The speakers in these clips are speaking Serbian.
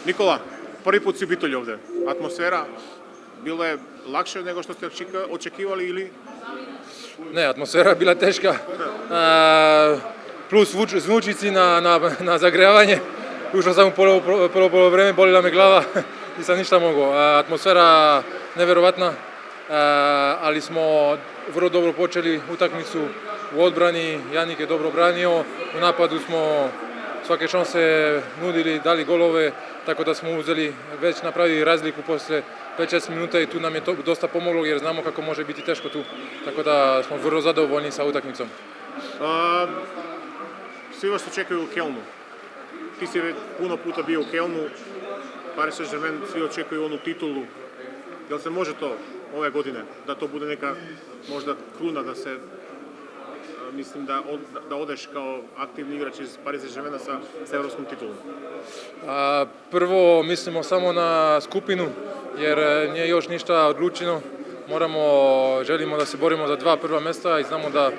Nikola, prvi put si u Bitolju ovde. Atmosfera bilo je lakše nego što ste očekivali ili? Ne, atmosfera je bila teška. Plus zvučnici na zagrevanje. Ušao sam u prvo polovreme, bolila me glava, nisam ništa mogao. Atmosfera nevjerovatna, ali smo vrlo dobro počeli utakmicu u odbrani. Janik je dobro branio, u napadu smo svake šanse nudili, dali golove, tako da smo uzeli, već napravili razliku posle 5-6 minuta i tu nam je to dosta pomoglo jer znamo kako može biti teško tu, tako da smo vrlo zadovoljni sa utakmicom. Svi vas očekuju u Kelnu. Ti si već puno puta bio u Kelnu, Paris Saint-Germain, svi očekuju onu titulu. Jel se može to ove godine, da to bude neka možda kruna, da se, mislim da odeš kao aktivni igrač iz Paris Saint-Germaina sa evropskom titulom? Prvo mislimo samo na skupinu, jer nije još ništa odlučeno. Želimo da se borimo za 2 prva mjesta i znamo da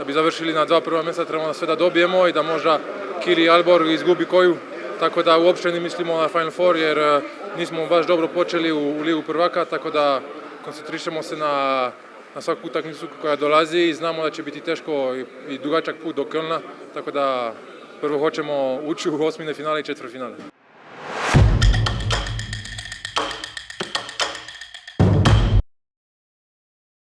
bi završili na 2 prva mjesta trebamo da sve da dobijemo i da možda Kiri Albor izgubi koju. Tako da uopšte ne mislimo na Final Four jer nismo baš dobro počeli u Ligu prvaka, tako da koncentrišemo se na svaku utakmicu koja dolazi i znamo da će biti teško i dugačak put do Kölna, tako da prvo hoćemo ući u osmine finale i četvrtfinale.